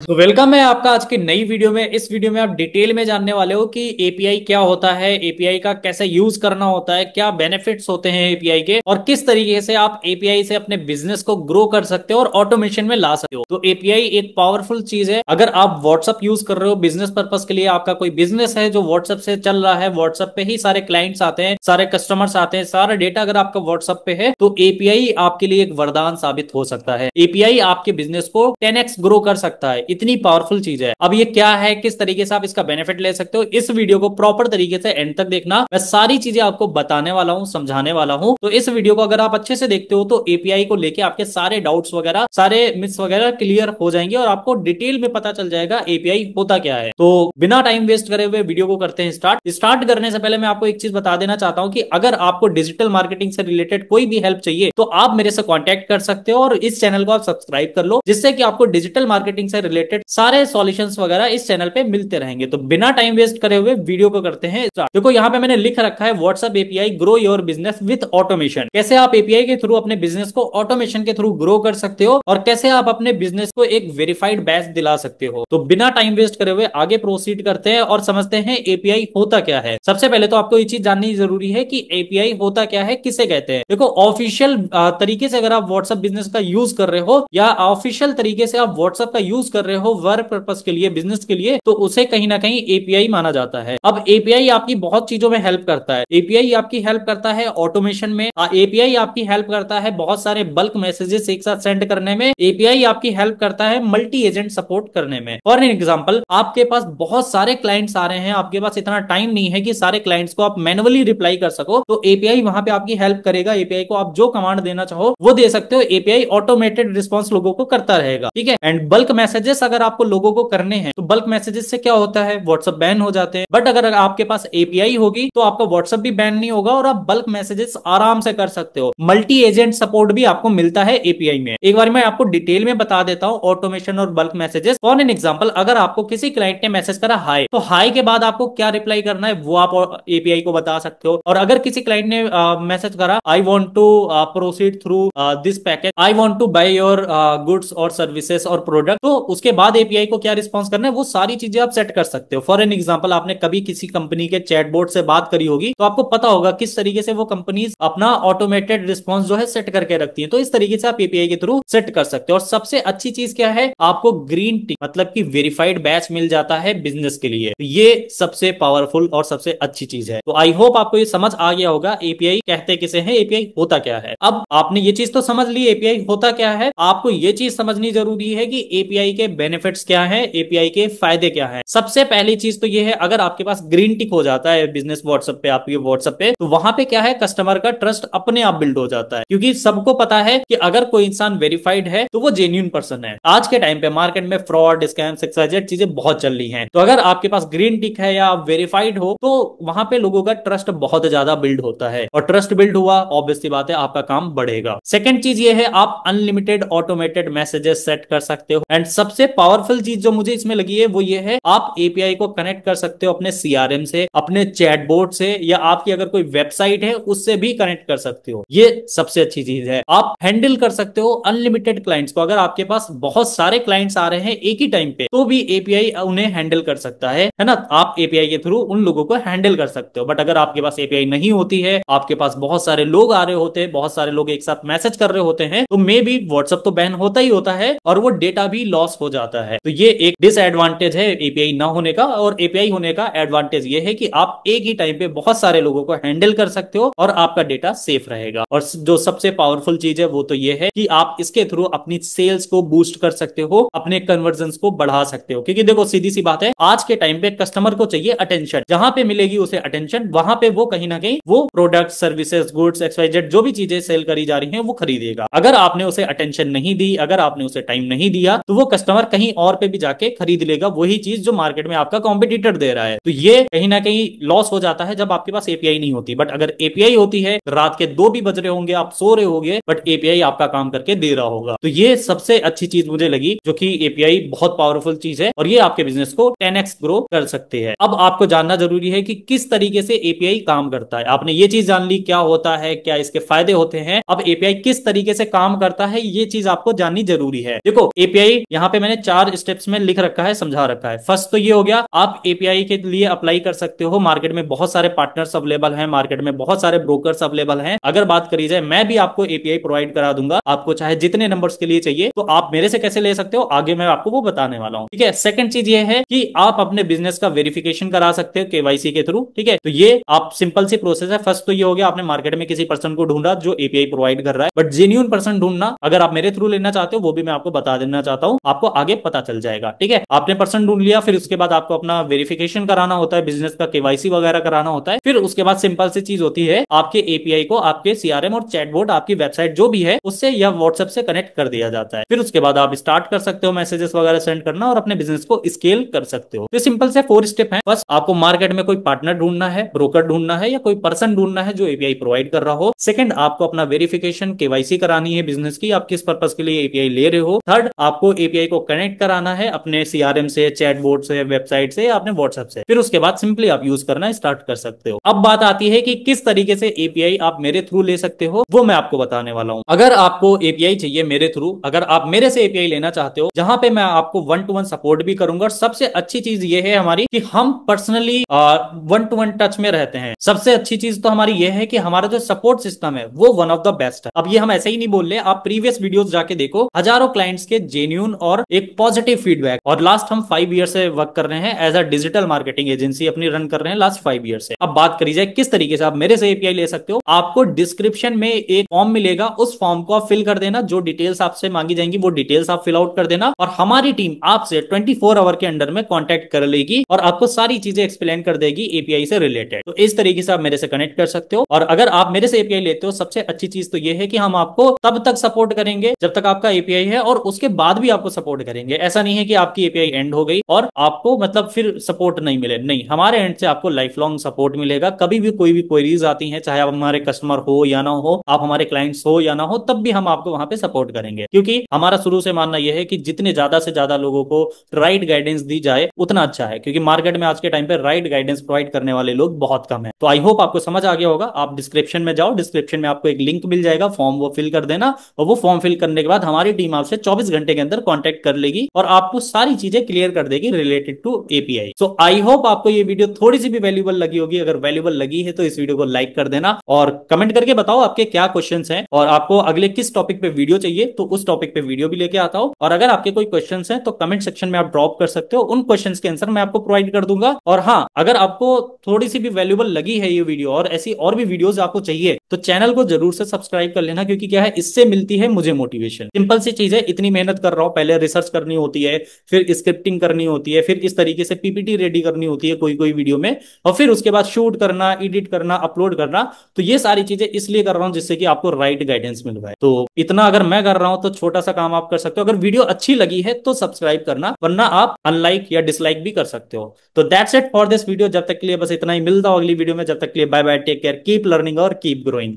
तो वेलकम है आपका आज की नई वीडियो में। इस वीडियो में आप डिटेल में जानने वाले हो कि एपीआई क्या होता है, एपीआई का कैसे यूज करना होता है, क्या बेनिफिट्स होते हैं एपीआई के, और किस तरीके से आप एपीआई से अपने बिजनेस को ग्रो कर सकते हो और ऑटोमेशन में ला सकते हो। तो एपीआई एक पावरफुल चीज है। अगर आप व्हाट्सअप यूज कर रहे हो बिजनेस पर्पज के लिए, आपका कोई बिजनेस है जो व्हाट्सअप से चल रहा है, व्हाट्सअप पे ही सारे क्लाइंट्स आते हैं, सारे कस्टमर्स आते हैं, सारा डेटा अगर आपका व्हाट्सअप पे है, तो एपीआई आपके लिए एक वरदान साबित हो सकता है। एपीआई आपके बिजनेस को 10x ग्रो कर सकता है। इतनी पावरफुल चीज है। अब ये क्या है, किस तरीके से आप इसका बेनिफिट ले सकते हो, इस वीडियो को प्रॉपर तरीके से एंड तक देखना। मैं सारी चीजें आपको बताने वाला हूं, समझाने वाला हूं। तो इस वीडियो को अगर आप अच्छे से देखते हो तो एपीआई को लेके आपके सारे डाउट्स वगैरह, सारे मिथ्स वगैरह क्लियर हो जाएंगे और आपको डिटेल में पता चल जाएगा एपीआई होता क्या है। तो बिना टाइम वेस्ट करे हुए वीडियो को करते हैं स्टार्ट। स्टार्ट करने से पहले मैं आपको एक चीज बता देना चाहता हूं कि अगर आपको डिजिटल मार्केटिंग से रिलेटेड कोई भी हेल्प चाहिए तो आप मेरे से कांटेक्ट कर सकते हो और इस चैनल को आप सब्सक्राइब कर लो, जिससे कि आपको डिजिटल मार्केटिंग से रिलेटेड सारे सॉल्यूशंस वगैरह इस चैनल पे मिलते रहेंगे। तो बिना टाइम वेस्ट करे हुए वीडियो को करते हैं स्टार्ट। देखो यहाँ पे मैंने लिख रखा है WhatsApp API grow your business with automation. कैसे आप एपीआई के थ्रू अपने बिजनेस को ऑटोमेशन के थ्रू ग्रो कर सकते हो और कैसे आप अपने बिजनेस को एक वेरीफाइड बैच दिला सकते हो। तो बिना टाइम वेस्ट करे हुए आगे प्रोसीड करते हैं और समझते हैं एपीआई होता क्या है। सबसे पहले तो आपको ये चीज जाननी जरूरी है कि एपीआई होता क्या है, किसे कहते हैं। देखो ऑफिशियल तरीके से अगर आप व्हाट्सएप बिजनेस का यूज कर रहे हो या ऑफिशियल तरीके से आप व्हाट्सएप का यूज कर रहे हो वर्क पर्पस के लिए, बिजनेस के लिए, तो उसे कहीं ना कहीं एपीआई माना जाता है। अब एपीआई आपकी बहुत चीजों में हेल्प करता है। एपीआई आपकी हेल्प करता है ऑटोमेशन में, एपीआई आपकी हेल्प करता है बहुत सारे बल्क मैसेजेस एक साथ सेंड करने में, एपीआई आपकी हेल्प करता है मल्टी एजेंट सपोर्ट करने में। फॉर एन एग्जांपल, आपके पास बहुत सारे क्लाइंट्स आ रहे हैं, आपके पास इतना टाइम नहीं है कि सारे क्लाइंट्स को आप मैनुअली रिप्लाई कर सको, तो एपीआई वहां पे आपकी हेल्प करेगा। एपीआई को आप जो कमांड देना चाहो वो दे सकते हो। एपीआई ऑटोमेटेड रिस्पॉन्स लोगों को करता रहेगा, ठीक है। एंड बल्क मैसेजेस अगर आपको लोगों को करने हैं तो बल्क मैसेजेस से क्या होता है, व्हाट्सएप बैन हो जाते हैं। बट अगर आपके पास एपीआई होगी तो आपका व्हाट्सएप भी बैन नहीं होगा और आप बल्क मैसेजेस आराम से कर सकते हो। मल्टी एजेंट सपोर्ट भी आपको मिलता है एपीआई में। एक बार मैं आपको डिटेल में बता देता हूं ऑटोमेशन और bulk messages. For an example, अगर आपको किसी क्लाइंट ने मैसेज करा हाय, तो हाय के बाद आपको क्या रिप्लाई करना है वो आप एपीआई को बता सकते हो। और अगर किसी क्लाइंट ने मैसेज करा I want to proceed through this package, I want to buy your goods और सर्विसेज और प्रोडक्ट, तो उसके बाद एपीआई को क्या रिस्पॉन्स करना है वो सारी चीजें आप सेट कर सकते हो। फॉर एन एग्जांपल, आपने कभी किसी कंपनी के चैटबॉट से बात करी होगी तो आपको पता होगा किस तरीके से वो कंपनीज अपना ऑटोमेटेड रिस्पॉन्स जो है सेट करके रखती है। तो इस तरीके से आप एपीआई के थ्रू सेट कर सकते हो। और सबसे अच्छी चीज क्या है, आपको ग्रीन टिक मतलब कि वेरीफाइड बैच मिल जाता है बिजनेस के लिए। तो ये सबसे पावरफुल और सबसे अच्छी चीज है। तो आई होप आपको ये समझ आ गया होगा एपीआई कहते किसे हैं, एपीआई होता क्या है। अब आपने ये चीज तो समझ ली एपीआई होता क्या है, आपको ये चीज समझनी जरूरी है कि एपीआई के बेनिफिट्स क्या है, एपीआई के फायदे क्या है। सबसे पहली चीज तो ये है, अगर आपके पास ग्रीन टिक हो जाता है बिजनेस व्हाट्सएप पे, आपके व्हाट्सएप पे, तो वहां पे क्या है, कस्टमर का ट्रस्ट अपने आप बिल्ड हो जाता है। क्योंकि सबको पता है कि अगर कोई इंसान वेरीफाइड है तो वो जेन्युइन पर्सन है। आज के टाइम पे मार्केट में फ्रॉड, स्कैम्स, एक्सवाइजेड चीजें बहुत चल रही हैं। तो अगर आपके पास ग्रीन टिक है या आप वेरीफाइड हो तो वहां पे लोगों का ट्रस्ट बहुत ज्यादा बिल्ड होता है, और ट्रस्ट बिल्ड हुआ, ऑब्वियस सी बात है आपका काम बढ़ेगा। सेकंड चीज ये है, आप अनलिमिटेड ऑटोमेटेड मैसेजेस सेट कर सकते हो। एंड सबसे पावरफुल चीज जो मुझे इसमें लगी है वो ये है, आप एपीआई को कनेक्ट कर सकते हो अपने सीआरएम से, अपने चैटबॉट से, या आपकी अगर कोई वेबसाइट है उससे भी कनेक्ट कर सकते हो। ये सबसे अच्छी चीज है। आप हैंडल कर सकते हो अनलिमिटेड क्लाइंट्स को। अगर आपके पास बहुत सारे क्लाइंट्स आ रहे हैं एक ही टाइम पे तो भी एपीआई उन्हें हैंडल कर सकता है ना। आप एपीआई के थ्रू उन लोगों को हैंडल कर सकते हो। बट अगर आपके पास एपीआई नहीं होती है, आपके पास बहुत सारे लोग आ रहे होते हैं, बहुत सारे लोग एक साथ मैसेज कर रहे होते हैं, तो मे बी व्हाट्सएप तो बैन होता ही होता है और वो डेटा भी लॉस हो जाता है। तो ये एक डिसएडवांटेज है एपीआई ना होने का। और एपीआई होने का एडवांटेज ये है कि आप एक ही टाइम पे बहुत सारे लोगों को हैंडल कर सकते हो और आपका डेटा सेफ रहेगा। और जो सबसे पावरफुल चीज है वो तो ये है कि आप इसके थ्रू अपनी सेल्स को बूस्ट कर सकते हो, अपने कन्वर्जन को बढ़ा सकते हो। क्योंकि देखो सीधी सी बात है, आज के टाइम पे कस्टमर को चाहिए अटेंशन। जहां पे मिलेगी उसे अटेंशन, वहां पे वो कहीं ना कहीं वो प्रोडक्ट, सर्विसेज, गुड्स, एक्सवाइजेड जो भी चीजें सेल करी जा रही हैं वो खरीदेगा। अगर आपने उसे अटेंशन नहीं दी, अगर आपने उसे टाइम नहीं दिया, तो वो कस्टमर कहीं और पे भी जाके खरीद लेगा वही चीज जो मार्केट में आपका कॉम्पिटिटर दे रहा है। तो ये कहीं ना कहीं लॉस हो जाता है जब आपके पास एपीआई नहीं होती। बट अगर एपीआई होती है, रात के 2 भी बज रहे होंगे, आप सो रहे होंगे, बट एपीआई आपका काम करके दे रहा होगा। तो ये सबसे अच्छी चीज मुझे लगी, जो कि एपीआई बहुत पावरफुल चीज है और ये आपके बिजनेस को 10x ग्रो कर सकते हैं। अब आपको जानना जरूरी है कि किस तरीके से एपीआई काम करता है। आपने ये चीज जान ली क्या होता है, क्या इसके फायदे होते हैं। अब एपीआई किस तरीके से काम करता है ये चीज आपको जाननी जरूरी है। देखो एपीआई यहाँ पे मैंने 4 स्टेप्स में लिख रखा है, समझा रखा है। फर्स्ट तो ये हो गया, आप एपीआई के लिए अप्लाई कर सकते हो। मार्केट में बहुत सारे पार्टनर्स अवेलेबल हैं, मार्केट में बहुत सारे ब्रोकर्स अवेलेबल हैं। अगर बात करी जाए, मैं भी आपको एपीआई प्रोवाइड करा दूंगा, आपको चाहे जितने नंबर्स के लिए चाहिए। तो आप मेरे से कैसे ले सकते हो, आगे मैं आपको वो बताने वाला हूं। ठीक है, सेकंड चीज ये है कि आप अपने बिजनेस का वेरिफिकेशन करा सकते हो केवाईसी के थ्रू। ठीक है, तो ये आप सिंपल सी प्रोसेस है। फर्स्ट तो ये हो गया, आपने मार्केट में किसी पर्सन को ढूंढा जो एपीआई प्रोवाइड कर रहा है, बट जेन्युइन पर्सन ढूंढना, अगर आप मेरे थ्रू लेना चाहते हो, वो भी मैं आपको बता देना चाहता हूं, आपको आगे पता चल जाएगा। ठीक है, आपने पर्सन ढूंढ लिया, फिर उसके बाद आपको अपना वेरिफिकेशन कराना होता है, बिजनेस का केवाईसी वगैरह कराना होता है। फिर उसके बाद सिंपल सी चीज होती है, आपके एपीआई को आपके सीआरएम और चैटबॉट, आपकी वेबसाइट जो भी है, उससे या व्हाट्सएप से कनेक्ट कर दिया जाता है। फिर उसके बाद आप स्टार्ट कर सकते हो मैसेजेस वगैरह सेंड करना और अपने बिजनेस को स्केल कर सकते हो। तो सिंपल से 4 स्टेप है। बस आपको मार्केट में कोई पार्टनर ढूंढना है, ब्रोकर ढूंढना है, या कोई पर्सन ढूंढना है जो एपीआई प्रोवाइड कर रहा हो। सेकंड, आपको अपना वेरिफिकेशन केवाईसी करानी है बिजनेस की, आप किस पर्पस के लिए एपीआई ले रहे हो। थर्ड, आपको एपीआई को कनेक्ट कराना है अपने सीआरएम से, चैटबॉट से, वेबसाइट से, या अपने व्हाट्सएप से। फिर उसके बाद सिंपली आप यूज करना स्टार्ट कर सकते हो। अब बात आती है कि किस तरीके से एपीआई आप मेरे थ्रू ले सकते हो, वो मैं आपको बताने वाला हूं। अगर आपको एपीआई चाहिए मेरे थ्रू, अगर आप मेरे से एपीआई लेना चाहते हो, जहां पे मैं आपको 1-to-1 सपोर्ट भी करूंगा, और सबसे अच्छी चीज ये है हमारी कि हम पर्सनली 1-to-1 टच में रहते हैं। सबसे अच्छी चीज तो हमारी ये है कि हमारा जो सपोर्ट सिस्टम है वो वन ऑफ द बेस्ट है। अब ये हम ऐसे ही नहीं बोल रहे, आप प्रीवियस वीडियोस जाके देखो, हजारों क्लाइंट्स के जेन्यून और एक पॉजिटिव फीडबैक। और लास्ट हम 5 ईयर से वर्क कर रहे हैं as a digital marketing agency, अपनी रन कर रहे हैं लास्ट 5 ईयर से। अब बात करी जाए किस तरीके से आप मेरे से एपीआई ले सकते हो, आपको डिस्क्रिप्शन में एक फॉर्म मिलेगा, उस फॉर्म को आप फिल कर देना, जो डिटेल्स आपसे मांगी जाएंगी वो डिटेल्स आप फिल आउट कर देना, और हमारी टीम आपसे 24 आवर के अंडर में कांटेक्ट कर लेगी और आपको सारी चीजें एक्सप्लेन कर देगी एपीआई से रिलेटेड। तो इस तरीके से आप मेरे से कनेक्ट कर सकते हो। और अगर आप मेरे से एपीआई लेते हो, सबसे अच्छी चीज तो ये है कि हम आपको तब तक सपोर्ट करेंगे जब तक आपका एपीआई है, और उसके बाद भी आपको सपोर्ट करेंगे। ऐसा नहीं है कि आपकी एपीआई एंड हो गई और आपको मतलब फिर सपोर्ट नहीं मिले, नहीं, हमारे एंड से आपको लाइफ लॉन्ग सपोर्ट मिलेगा। कभी भी कोई भी क्वेरीज आती है, चाहे आप हमारे कस्टमर हो या ना हो, आप हमारे क्लाइंट्स हो या ना हो, तब भी हम आपको वहां पे सपोर्ट करेंगे। क्योंकि हमारा शुरू से मानना यह है कि जितने ज्यादा से ज्यादा लोगों को राइट गाइडेंस दी जाए उतना अच्छा है, क्योंकि मार्केट में आज के टाइम पे राइट गाइडेंस प्रोवाइड करने वाले लोग बहुत कम है। तो आई होप आपको समझ आ गया होगा। आप डिस्क्रिप्शन में जाओ, डिस्क्रिप्शन में आपको एक लिंक मिल जाएगा, फॉर्म वो फिल कर देना, और वो फॉर्म फिल करने के बाद हमारी टीम आपसे 24 घंटे के अंदर कांटेक्ट कर लेगी और आपको सारी चीजें क्लियर कर देगी related to API. So I hope आपको ये वीडियो थोड़ी सी भी वैल्यूबल लगी होगी। अगर वैल्यूबल लगी है तो इस वीडियो को लाइक कर देना और कमेंट करके बताओ आपके क्या क्वेश्चंस हैं और आपको अगले किस टॉपिक पे वीडियो चाहिए, तो उस टॉपिक पे वीडियो भी लेके आता हूं। और अगर आपके कोई क्वेश्चंस हैं तो कमेंट सेक्शन में आप ड्रॉप कर सकते हो, उन क्वेश्चंस के आंसर मैं आपको प्रोवाइड कर दूंगा। और हाँ, अगर आपको थोड़ी सी भी वैल्यूबल लगी है ये वीडियो और ऐसी और भी वीडियोस आपको चाहिए, तो चैनल को जरूर से सब्सक्राइब कर लेना, क्योंकि क्या है, इससे मिलती है मुझे मोटिवेशन। सिंपल सी चीज है, इतनी मेहनत कर रहा हूं, पहले रिसर्च करनी होती है, फिर स्क्रिप्टिंग करनी होती है, फिर इस तरीके से पीपीटी रेडी करनी होती है कोई कोई वीडियो में, और फिर उसके बाद शूट करना, एडिट करना, अपलोड करना। तो ये सारी चीजें इसलिए कर रहा हूं जिससे कि आपको राइट गाइडेंस मिल पाए। तो इतना अगर मैं कर रहा हूं तो छोटा सा काम आप कर सकते हो। अगर वीडियो अच्छी लगी है तो सब्सक्राइब करना, वरना आप अनलाइक या डिसलाइक भी कर सकते हो। तो that's it for this video. जब तक के लिए बस इतना ही, मिलता हूं अगली वीडियो में। जब तक के लिए bye bye, take care, keep learning और कीप ग्रोइंग।